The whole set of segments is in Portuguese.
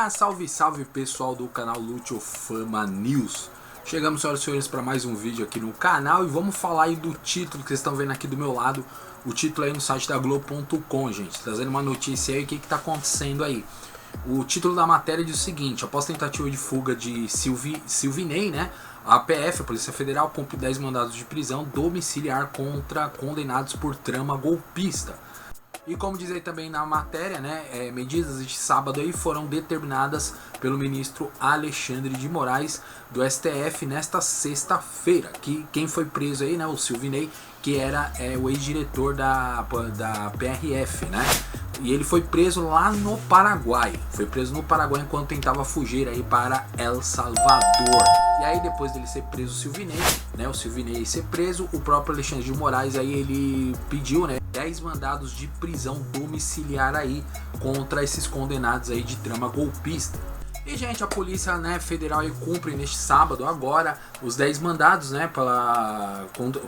Salve, salve pessoal do canal Lúcio Fama News. Chegamos, senhoras e senhores, para mais um vídeo aqui no canal e vamos falar aí do título que vocês estão vendo aqui do meu lado. O título aí no site da Globo.com, gente, trazendo uma notícia aí, o que está acontecendo aí. O título da matéria diz o seguinte: após tentativa de fuga de Silvinei, né, a PF, a Polícia Federal, cumpre 10 mandados de prisão domiciliar contra condenados por trama golpista. E como diz aí também na matéria, né, medidas de sábado aí foram determinadas pelo ministro Alexandre de Moraes do STF nesta sexta-feira. Que quem foi preso aí, né, o Silvinei, que era o ex-diretor da PRF, né? E ele foi preso lá no Paraguai. Foi preso no Paraguai enquanto tentava fugir aí para El Salvador. E aí depois dele ser preso o Silvinei ser preso, o próprio Alexandre de Moraes aí ele pediu, né, 10 mandados de prisão domiciliar aí contra esses condenados aí de trama golpista. E, gente, a Polícia, né, Federal aí cumpre neste sábado agora os 10 mandados, né,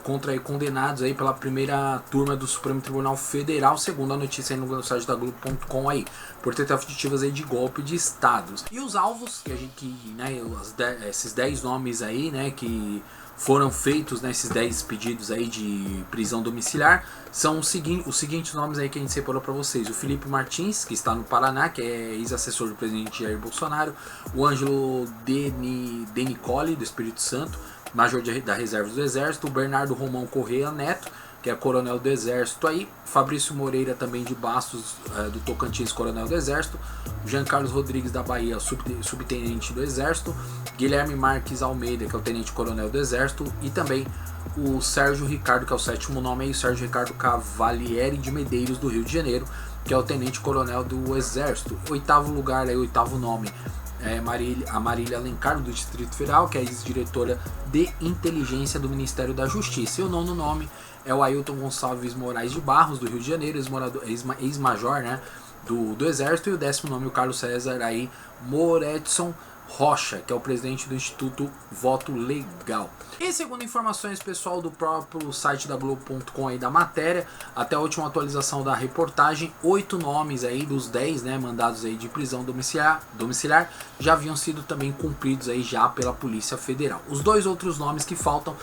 contra aí, condenados aí pela primeira turma do Supremo Tribunal Federal, segundo a notícia aí no site da Globo.com aí, por tentativas aí de golpe de estados. E os alvos esses 10 nomes aí, né, que foram feitos, né, esses 10 pedidos aí de prisão domiciliar, são os seguintes nomes aí que a gente separou para vocês: o Felipe Martins, que está no Paraná, que é ex-assessor do presidente Jair Bolsonaro; o Ângelo De Nicoli, do Espírito Santo, major da reserva do Exército; o Bernardo Romão Correia Neto, que é coronel do Exército aí; Fabrício Moreira, também de Bastos, do Tocantins, coronel do Exército; Jean Carlos Rodrigues da Bahia, subtenente do Exército; Guilherme Marques Almeida, que é o tenente-coronel do Exército; e também o Sérgio Ricardo, que é o sétimo nome aí, o Sérgio Ricardo Cavalieri de Medeiros, do Rio de Janeiro, que é o tenente-coronel do Exército. Oitavo lugar, aí, oitavo nome, a Marília Alencar, do Distrito Federal, que é ex-diretora de inteligência do Ministério da Justiça. E o nono nome é o Ailton Gonçalves Moraes de Barros, do Rio de Janeiro, ex-major, né, do Exército. E o décimo nome, o Carlos César aí Moretson Rocha, que é o presidente do Instituto Voto Legal. E segundo informações pessoal do próprio site da Globo.com aí da matéria, até a última atualização da reportagem, 8 nomes aí dos 10, né, mandados aí de prisão domiciliar já haviam sido também cumpridos aí já pela Polícia Federal. Os dois outros nomes que faltam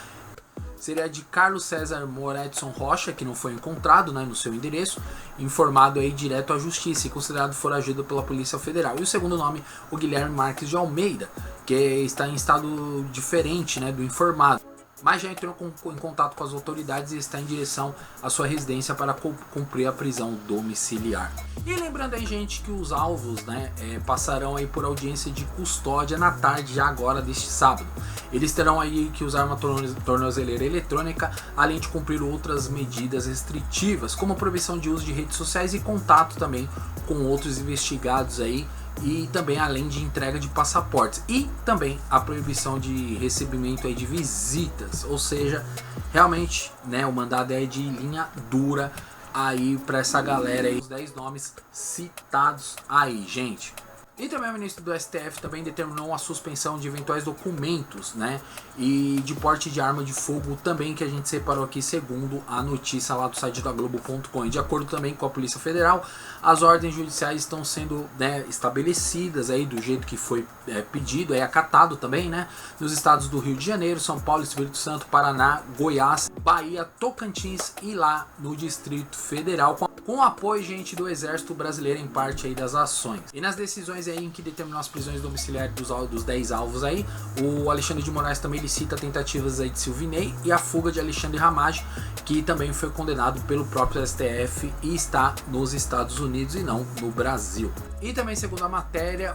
seria de Carlos César Moretson Rocha, que não foi encontrado, né, no seu endereço, informado aí direto à Justiça e considerado foragido pela Polícia Federal. E o segundo nome, o Guilherme Marques de Almeida, que está em estado diferente, né, do informado, mas já entrou em contato com as autoridades e está em direção à sua residência para cumprir a prisão domiciliar. E lembrando aí, gente, que os alvos, né, passarão aí por audiência de custódia na tarde já agora deste sábado. Eles terão aí que usar uma tornozeleira eletrônica, além de cumprir outras medidas restritivas, como proibição de uso de redes sociais e contato também com outros investigados aí, e também além de entrega de passaportes, e também a proibição de recebimento aí de visitas. Ou seja, realmente, né, o mandado é de linha dura aí para essa galera aí, os 10 nomes citados aí, gente. E também o ministro do STF também determinou a suspensão de eventuais documentos, né, e de porte de arma de fogo também, que a gente separou aqui segundo a notícia lá do site da Globo.com. E de acordo também com a Polícia Federal, as ordens judiciais estão sendo, né, estabelecidas aí do jeito que foi pedido, acatado também, né, nos estados do Rio de Janeiro, São Paulo, Espírito Santo, Paraná, Goiás, Bahia, Tocantins e lá no Distrito Federal, com apoio, gente, do Exército Brasileiro em parte aí das ações. E nas decisões aí em que determinou as prisões domiciliares dos 10 alvos aí, o Alexandre de Moraes também ele cita tentativas aí de Silvinei e a fuga de Alexandre Ramagem, que também foi condenado pelo próprio STF e está nos Estados Unidos e não no Brasil. E também, segundo a matéria,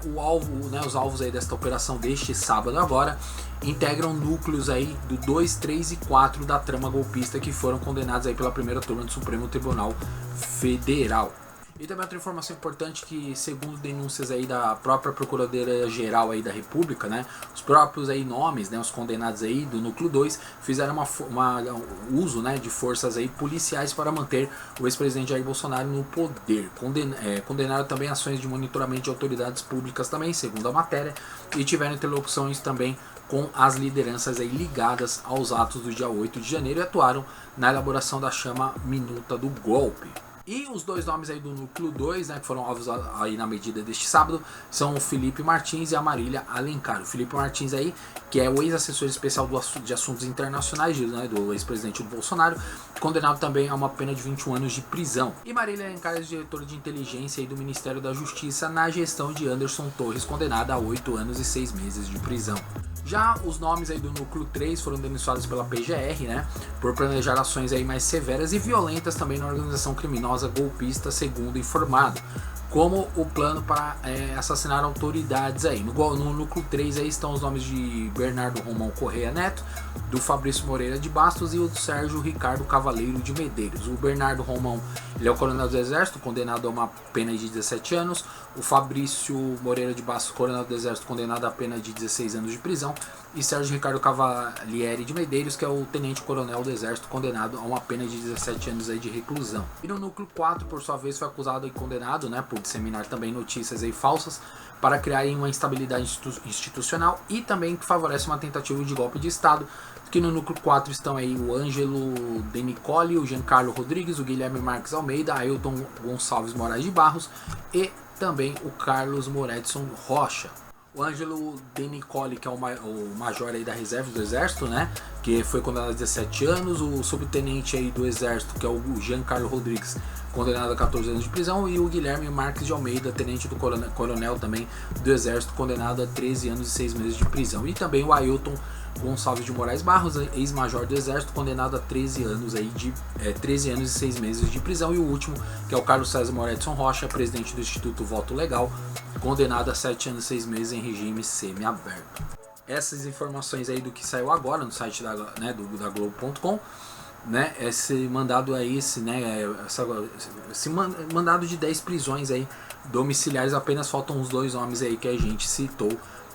os alvos aí desta operação deste sábado agora integram núcleos aí do 2, 3 e 4 da trama golpista, que foram condenados aí pela primeira turma do Supremo Tribunal Federal. E também outra informação importante, que segundo denúncias aí da própria Procuradoria-Geral aí da República, né, os próprios aí nomes, né, os condenados aí do núcleo 2 fizeram uso, né, de forças aí policiais para manter o ex-presidente Jair Bolsonaro no poder. Condenaram também ações de monitoramento de autoridades públicas também, segundo a matéria, e tiveram interlocuções também com as lideranças aí ligadas aos atos do dia 8 de janeiro e atuaram na elaboração da chama minuta do golpe. E os dois nomes aí do núcleo 2, né, que foram alvos aí na medida deste sábado, são o Felipe Martins e a Marília Alencar. O Felipe Martins aí, que é o ex-assessor especial de assuntos internacionais, né, do ex-presidente do Bolsonaro, condenado também a uma pena de 21 anos de prisão. E Marília Alencar é diretora de inteligência aí do Ministério da Justiça na gestão de Anderson Torres, condenada a 8 anos e 6 meses de prisão. Já os nomes aí do núcleo 3 foram denunciados pela PGR, né, por planejar ações aí mais severas e violentas também na organização criminosa golpista, segundo informado, como o plano para assassinar autoridades aí. No núcleo 3 aí estão os nomes de Bernardo Romão Correia Neto, do Fabrício Moreira de Bastos e o do Sérgio Ricardo Cavaleiro de Medeiros. O Bernardo Romão, ele é o coronel do Exército, condenado a uma pena de 17 anos. O Fabrício Moreira de Bastos, coronel do Exército, condenado a pena de 16 anos de prisão. E Sérgio Ricardo Cavalieri de Medeiros, que é o tenente-coronel do Exército, condenado a uma pena de 17 anos aí de reclusão. E no núcleo 4, por sua vez, foi acusado e condenado, né, por disseminar também notícias aí falsas para criar uma instabilidade institucional e também que favorece uma tentativa de golpe de Estado. Que no núcleo 4 estão aí o Ângelo De Nicoli, o Giancarlo Rodrigues, o Guilherme Marques Almeida, Ailton Gonçalves Moraes de Barros e também o Carlos Moredson Rocha. O Ângelo De Nicoli, que é o major aí da reserva do Exército, né, que foi condenado a 17 anos, o subtenente aí do Exército, que é o Giancarlo Rodrigues, condenado a 14 anos de prisão, e o Guilherme Marques de Almeida, tenente do coronel também do Exército, condenado a 13 anos e 6 meses de prisão. E também o Ailton Gonçalves de Moraes Barros, ex-major do Exército, condenado a 13 anos e 6 meses de prisão. E o último, que é o Carlos César Moredson Rocha, presidente do Instituto Voto Legal, condenado a 7 anos e 6 meses em regime semi-aberto. Essas informações aí do que saiu agora no site da Globo.com, né, esse mandado aí, esse mandado de 10 prisões aí domiciliares, apenas faltam os dois nomes aí que a gente citou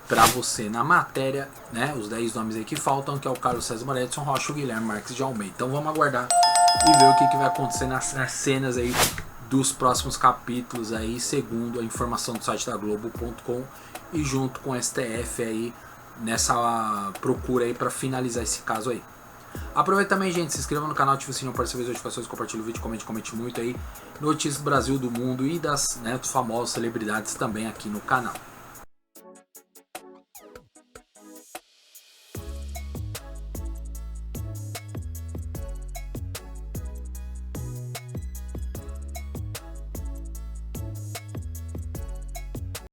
para você na matéria, né, os 10 nomes aí que faltam, que é o Carlos César Moredson Rocha e o Guilherme Marques de Almeida. Então vamos aguardar e ver o que vai acontecer nas cenas aí dos próximos capítulos aí, segundo a informação do site da Globo.com e junto com o STF aí nessa procura aí para finalizar esse caso aí. Aproveita também, gente, se inscreva no canal, ative o sininho para receber as notificações, compartilhe o vídeo, comente muito aí, notícias do Brasil, do mundo e das, né, dos famosos celebridades também aqui no canal.